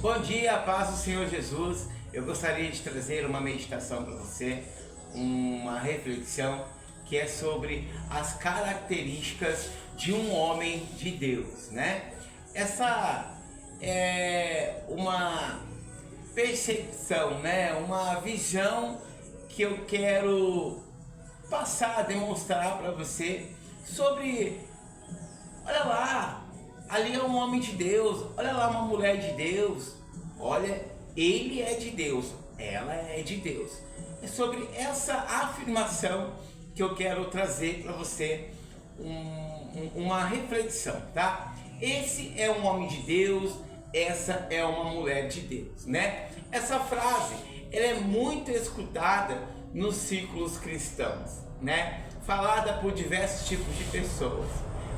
Bom dia, paz do Senhor Jesus. Eu gostaria de trazer uma meditação para você, uma reflexão que é sobre as características de um homem de Deus, né? Essa é uma percepção, né? Uma visão que eu quero passar, demonstrar para você sobre, olha lá, ali é um homem de Deus, olha lá uma mulher de Deus, olha, ele é de Deus, ela é de Deus. É sobre essa afirmação que eu quero trazer para você uma reflexão, tá? Esse é um homem de Deus, essa é uma mulher de Deus, né? Essa frase, ela é muito escutada nos círculos cristãos, né? Falada por diversos tipos de pessoas.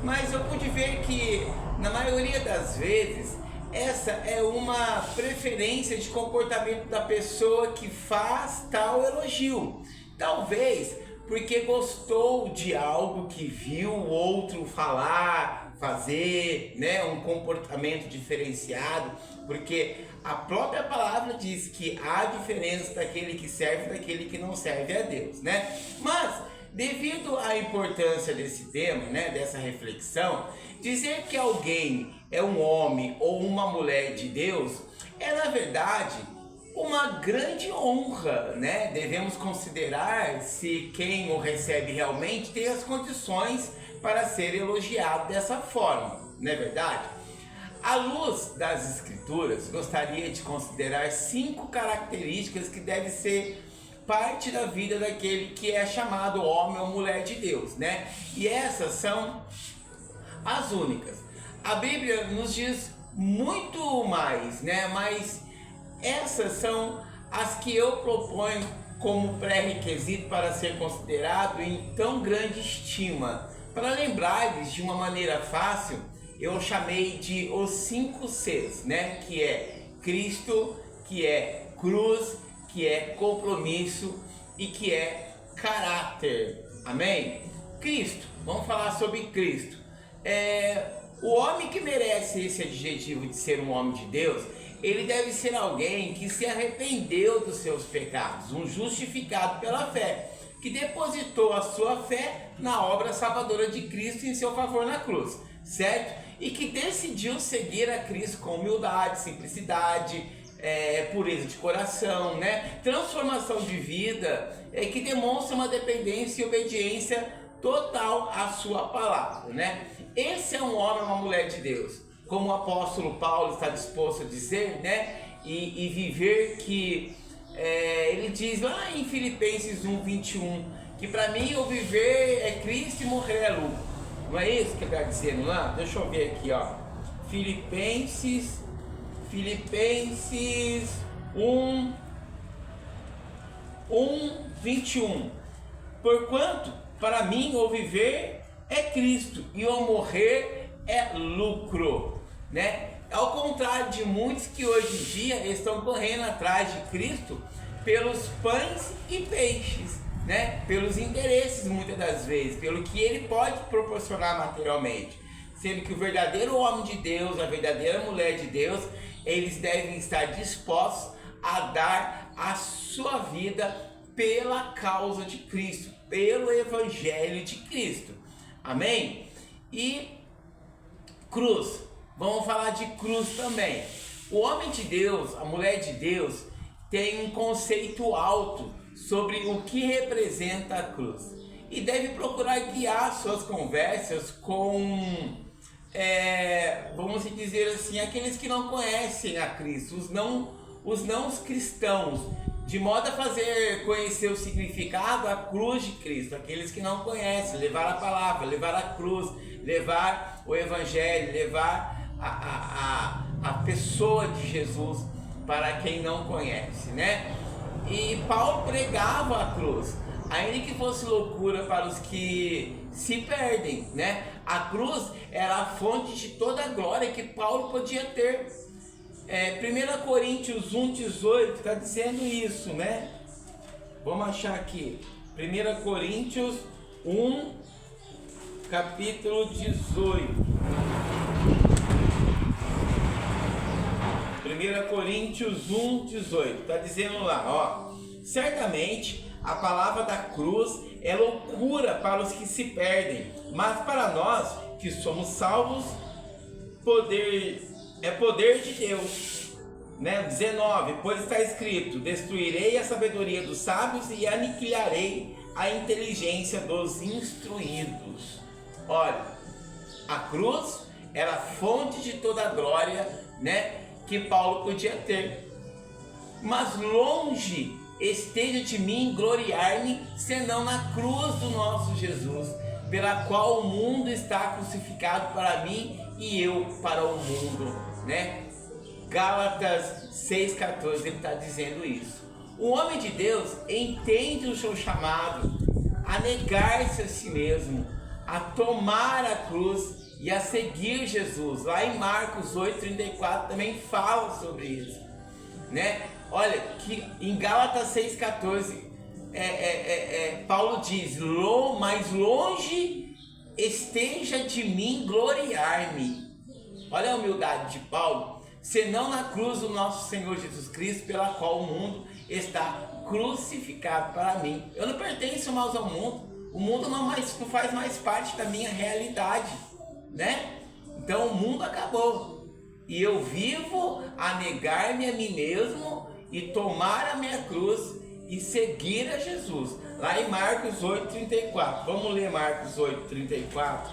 Mas eu pude ver que, na maioria das vezes, essa é uma preferência de comportamento da pessoa que faz tal elogio. Talvez porque gostou de algo que viu o outro falar, fazer, né, um comportamento diferenciado, porque a própria palavra diz que há diferença daquele que serve e daquele que não serve a Deus, né? Mas devido à importância desse tema, né, dessa reflexão, dizer que alguém é um homem ou uma mulher de Deus é, na verdade, uma grande honra, né? Devemos considerar se quem o recebe realmente tem as condições para ser elogiado dessa forma, não é verdade? À luz das Escrituras, gostaria de considerar 5 características que devem ser parte da vida daquele que é chamado homem ou mulher de Deus, né? E essas são as únicas. A Bíblia nos diz muito mais, né? Mas essas são as que eu proponho como pré-requisito para ser considerado em tão grande estima. Para lembrar-lhes de uma maneira fácil, eu chamei de os 5 Cs, né? Que é Cristo, que é cruz, que é compromisso e que é caráter. Amém? Cristo, vamos falar sobre Cristo. O homem que merece esse adjetivo de ser um homem de Deus, ele deve ser alguém que se arrependeu dos seus pecados, um justificado pela fé, que depositou a sua fé na obra salvadora de Cristo em seu favor na cruz, certo? E que decidiu seguir a Cristo com humildade, simplicidade, pureza de coração, né? Transformação de vida, que demonstra uma dependência e obediência total à sua palavra, né? Esse é um homem, uma mulher de Deus, como o apóstolo Paulo está disposto a dizer, né? E viver que ele diz lá em Filipenses 1:21, que para mim o viver é Cristo e morrer é lucro. Não é isso que ele está dizendo lá? Deixa eu ver aqui, ó. Filipenses 1:21. Porquanto para mim o viver é Cristo e o morrer é lucro, né? Ao contrário de muitos que hoje em dia estão correndo atrás de Cristo pelos pães e peixes, né? Pelos interesses, muitas das vezes, pelo que ele pode proporcionar materialmente, sendo que o verdadeiro homem de Deus, a verdadeira mulher de Deus, eles devem estar dispostos a dar a sua vida pela causa de Cristo, pelo evangelho de Cristo. Amém? E cruz, vamos falar de cruz também. O homem de Deus, a mulher de Deus, tem um conceito alto sobre o que representa a cruz e deve procurar guiar suas conversas com, vamos dizer assim, aqueles que não conhecem a Cristo, os não cristãos, de modo a fazer conhecer o significado da cruz de Cristo, aqueles que não conhecem, levar a palavra, levar a cruz, levar o evangelho, levar a pessoa de Jesus para quem não conhece, né? E Paulo pregava a cruz, ainda que fosse loucura para os que se perdem, né? A cruz era a fonte de toda a glória que Paulo podia ter. 1 Coríntios 1:18 está dizendo isso, né? Vamos achar aqui. 1 Coríntios 1, capítulo 18. 1 Coríntios 1:18. Está dizendo lá, ó. Certamente a palavra da cruz é loucura para os que se perdem, mas para nós que somos salvos, poder de Deus. Né? 19, pois está escrito: destruirei a sabedoria dos sábios e aniquilarei a inteligência dos instruídos. Olha, a cruz era a fonte de toda a glória, né, que Paulo podia ter. Mas longe esteja de mim gloriar-me, senão na cruz do nosso Jesus, pela qual o mundo está crucificado para mim e eu para o mundo, né? Gálatas 6,14, ele está dizendo isso. O homem de Deus entende o seu chamado a negar-se a si mesmo, a tomar a cruz e a seguir Jesus. Lá em Marcos 8,34 também fala sobre isso, né? Olha, que em Gálatas 6,14 Paulo diz: mais longe esteja de mim gloriar-me. Olha a humildade de Paulo. Senão na cruz do nosso Senhor Jesus Cristo, pela qual o mundo está crucificado para mim. Eu não pertenço mais ao mundo. O mundo não faz mais parte da minha realidade, né? Então o mundo acabou. E eu vivo a negar-me a mim mesmo e tomar a minha cruz e seguir a Jesus. Lá em Marcos 8,34. Vamos ler Marcos 8,34.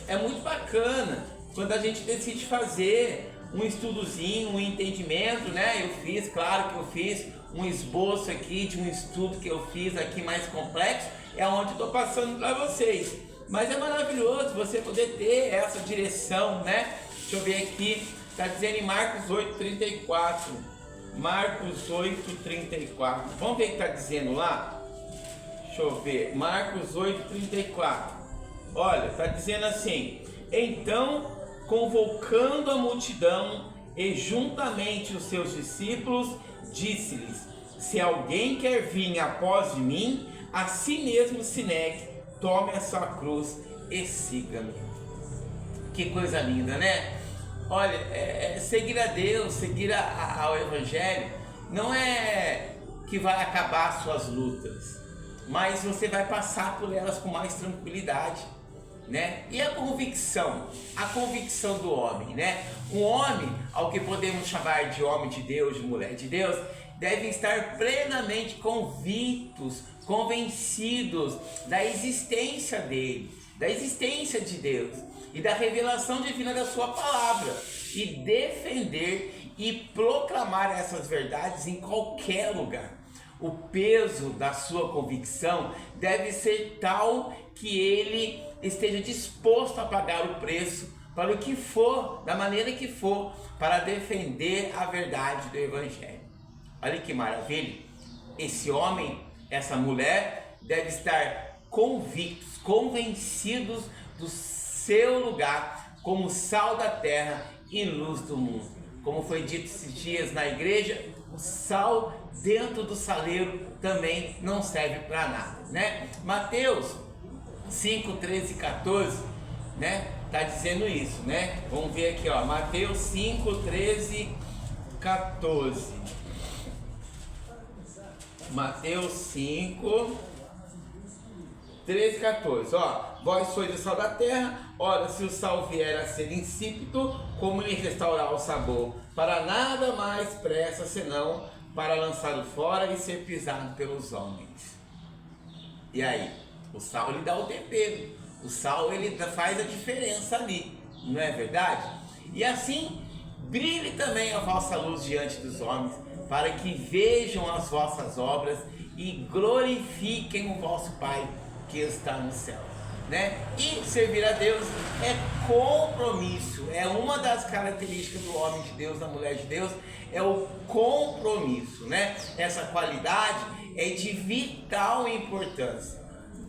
É muito bacana quando a gente decide fazer um estudozinho, um entendimento, né? Eu fiz, claro que eu fiz um esboço aqui de um estudo que eu fiz aqui mais complexo, é onde estou passando para vocês. Mas é maravilhoso você poder ter essa direção, né? Deixa eu ver aqui, está dizendo em Marcos 8,34. Marcos 8,34. Vamos ver o que está dizendo lá? Deixa eu ver, Marcos 8,34. Olha, está dizendo assim: então, convocando a multidão e juntamente os seus discípulos, disse-lhes: se alguém quer vir após de mim, a si mesmo se negue, tome a sua cruz e siga-me. Que coisa linda, né? Olha, seguir a Deus, seguir ao Evangelho, não é que vai acabar as suas lutas, mas você vai passar por elas com mais tranquilidade, né? E a convicção do homem, né? Um homem, ao que podemos chamar de homem de Deus, de mulher de Deus, deve estar plenamente convencidos da existência dele, da existência de Deus e da revelação divina da sua palavra, e defender e proclamar essas verdades em qualquer lugar. O peso da sua convicção deve ser tal que ele esteja disposto a pagar o preço para o que for, da maneira que for, para defender a verdade do Evangelho. Olha que maravilha! Esse homem, essa mulher, deve estar convencidos do seu lugar como sal da terra e luz do mundo. Como foi dito esses dias na igreja, o sal dentro do saleiro também não serve para nada, né? Mateus 5, 13 e 14, né? Tá dizendo isso, né? Vamos ver aqui, ó, Mateus 5, 13, 14. Mateus 5, 13 e 14, ó. Vós sois o sal da terra, ora se o sal vier a ser insípido, como lhe restaurar o sabor? Para nada mais presta senão para lançá-lo fora e ser pisado pelos homens. E aí? O sal ele dá o tempero, o sal ele faz a diferença ali, não é verdade? E assim, brilhe também a vossa luz diante dos homens, para que vejam as vossas obras e glorifiquem o vosso Pai que está no céu, né? E servir a Deus é compromisso, é uma das características do homem de Deus, da mulher de Deus, é o compromisso, né? Essa qualidade é de vital importância.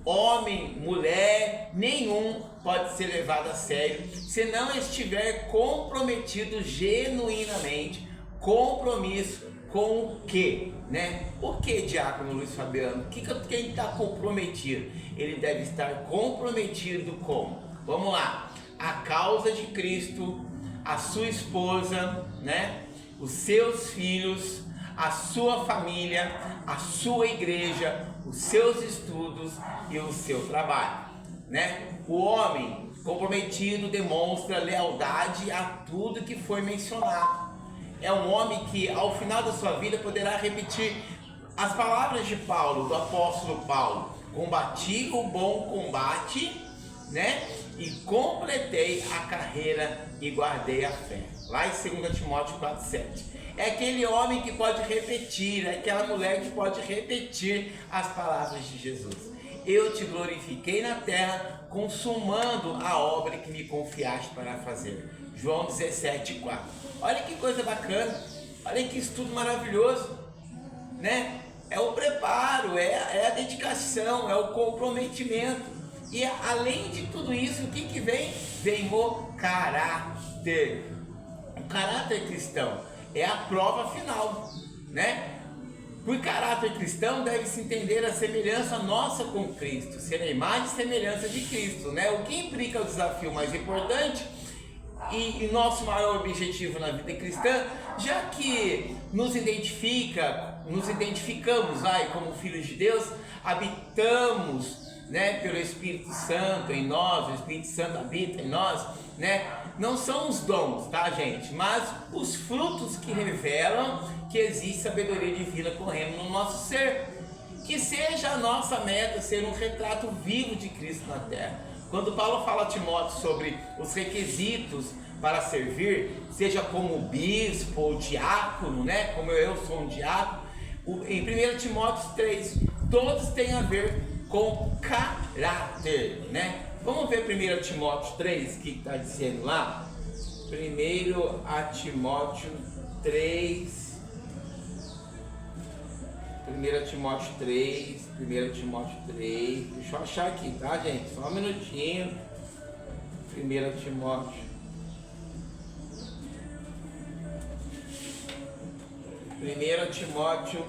Homem, mulher, nenhum pode ser levado a sério se não estiver comprometido genuinamente. Compromisso com o quê, né? Por que, diácono Luiz Fabiano? Quem está comprometido? Ele deve estar comprometido com, vamos lá, a causa de Cristo, a sua esposa, né? Os seus filhos, a sua família, a sua igreja, os seus estudos e o seu trabalho, né? O homem comprometido demonstra lealdade a tudo que foi mencionado. É um homem que ao final da sua vida poderá repetir as palavras de Paulo, do apóstolo Paulo: combati o bom combate, né? E completei a carreira e guardei a fé. Lá em 2 Timóteo 4,7. É aquele homem que pode repetir, é aquela mulher que pode repetir as palavras de Jesus: eu te glorifiquei na terra, consumando a obra que me confiaste para fazer. João 17,4. Olha que coisa bacana, olha que estudo maravilhoso, né? É o preparo, é a dedicação, é o comprometimento. E além de tudo isso, o que vem? Vem o caráter. O caráter cristão é a prova final, né? Por caráter cristão deve-se entender a semelhança nossa com Cristo, ser a imagem e semelhança de Cristo, né? O que implica o desafio mais importante e nosso maior objetivo na vida cristã, já que nos identificamos como filhos de Deus, habitamos, né, pelo Espírito Santo em nós, o Espírito Santo habita em nós, né? Não são os dons, tá, gente? Mas os frutos que revelam que existe sabedoria divina correndo no nosso ser. Que seja a nossa meta ser um retrato vivo de Cristo na terra. Quando Paulo fala a Timóteo sobre os requisitos para servir, seja como bispo ou diácono, né? Como eu sou um diácono, em 1 Timóteo 3, todos têm a ver com caráter, né? Vamos ver 1 Timóteo 3, o que está dizendo lá? 1 Timóteo 3, 1 Timóteo 3, 1 Timóteo 3, deixa eu achar aqui, tá, gente? Só um minutinho. 1 Timóteo. 1 Timóteo.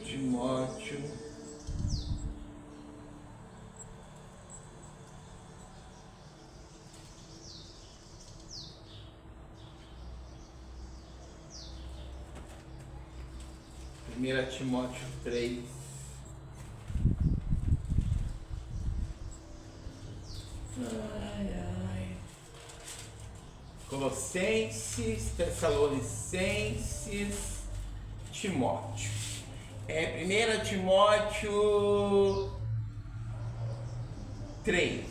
Timóteo. Primeira Timóteo 3. Colossenses, Tessalonicenses, Timóteo. 1 Timóteo 3.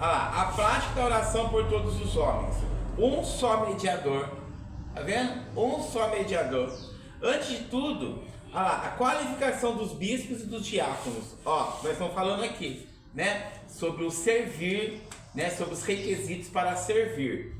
A prática da oração por todos os homens. Um só mediador. Tá vendo? Um só mediador. Antes de tudo, a qualificação dos bispos e dos diáconos. Nós estamos falando aqui, né? Sobre o servir, né? Sobre os requisitos para servir.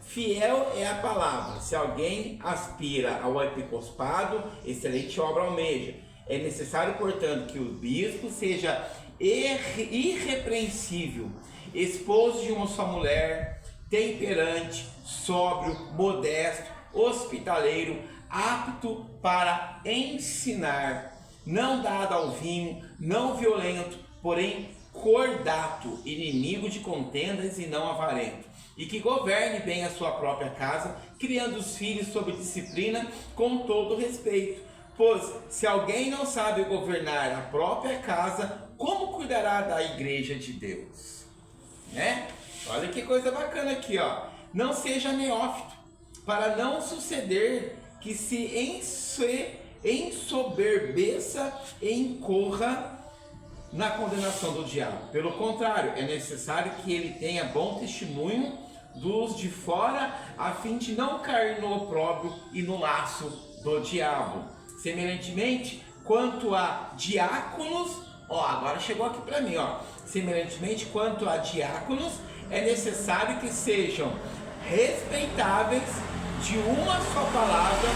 Fiel é a palavra. Se alguém aspira ao episcopado, excelente obra almeja. É necessário, portanto, que o bispo seja irrepreensível, esposo de uma só mulher, temperante, sóbrio, modesto, hospitaleiro, apto para ensinar, não dado ao vinho, não violento, porém cordato, inimigo de contendas e não avarento, e que governe bem a sua própria casa, criando os filhos sob disciplina com todo respeito. Pois se alguém não sabe governar a própria casa, como cuidará da igreja de Deus? Né? Olha que coisa bacana aqui, Não seja neófito, para não suceder que se ensoberbeça e incorra na condenação do diabo. Pelo contrário, é necessário que ele tenha bom testemunho dos de fora, a fim de não cair no opróbrio e no laço do diabo. Semelhantemente, quanto a diáconos, agora chegou aqui para mim, semelhantemente, quanto a diáconos, é necessário que sejam respeitáveis, de uma só palavra,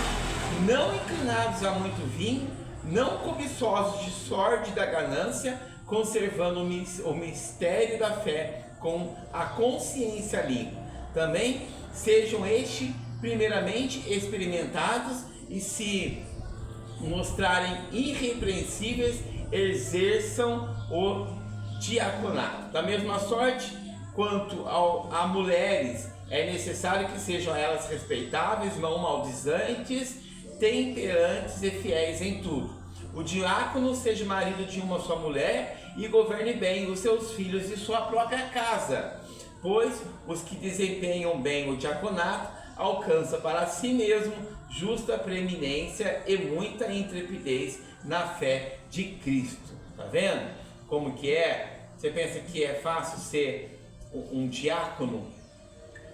não inclinados a muito vinho, não cobiçosos de sórdida ganância, conservando o mistério da fé com a consciência limpa. Também sejam estes primeiramente experimentados e, se mostrarem irrepreensíveis, exerçam o diaconato. Da mesma sorte, quanto a mulheres, é necessário que sejam elas respeitáveis, não maldizantes, temperantes e fiéis em tudo. O diácono seja marido de uma só mulher e governe bem os seus filhos e sua própria casa, pois os que desempenham bem o diaconato alcançam para si mesmo justa preeminência e muita intrepidez na fé de Cristo. Tá vendo como que é? Você pensa que é fácil ser um diácono?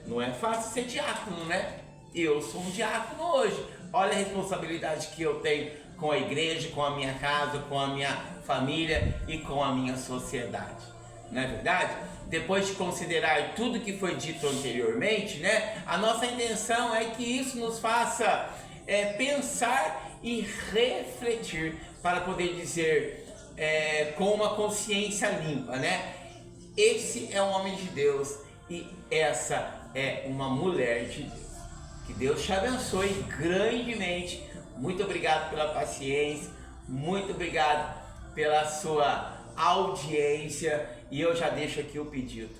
Não é fácil ser diácono, né? Eu sou um diácono hoje. Olha a responsabilidade que eu tenho com a igreja, com a minha casa, com a minha família e com a minha sociedade. Não é verdade? Depois de considerar tudo que foi dito anteriormente, né? A nossa intenção é que isso nos faça pensar e refletir para poder dizer com uma consciência limpa, né? Esse é um homem de Deus e essa é uma mulher de Deus. Que Deus te abençoe grandemente. Muito obrigado pela paciência, muito obrigado pela sua audiência. E eu já deixo aqui o pedido: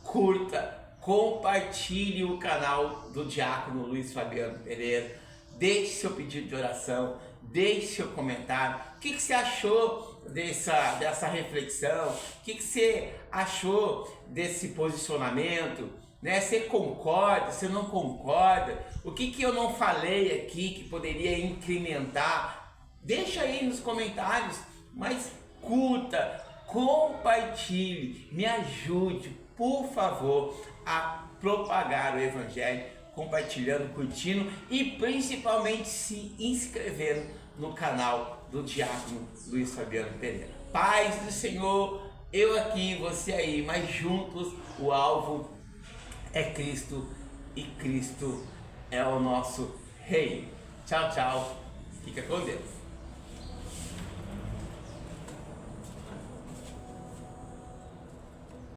curta, compartilhe o canal do Diácono Luiz Fabiano Pereira, deixe seu pedido de oração, deixe seu comentário. O que você achou dessa reflexão? O que você achou desse posicionamento? Né? Você concorda? Você não concorda? O que eu não falei aqui que poderia incrementar? Deixa aí nos comentários, mas curta, compartilhe, me ajude, por favor, a propagar o Evangelho, compartilhando, curtindo e principalmente se inscrevendo no canal do Diácono Luiz Fabiano Pereira. Paz do Senhor, eu aqui, você aí, mas juntos o alvo é Cristo e Cristo é o nosso Rei. Tchau, tchau. Fica com Deus.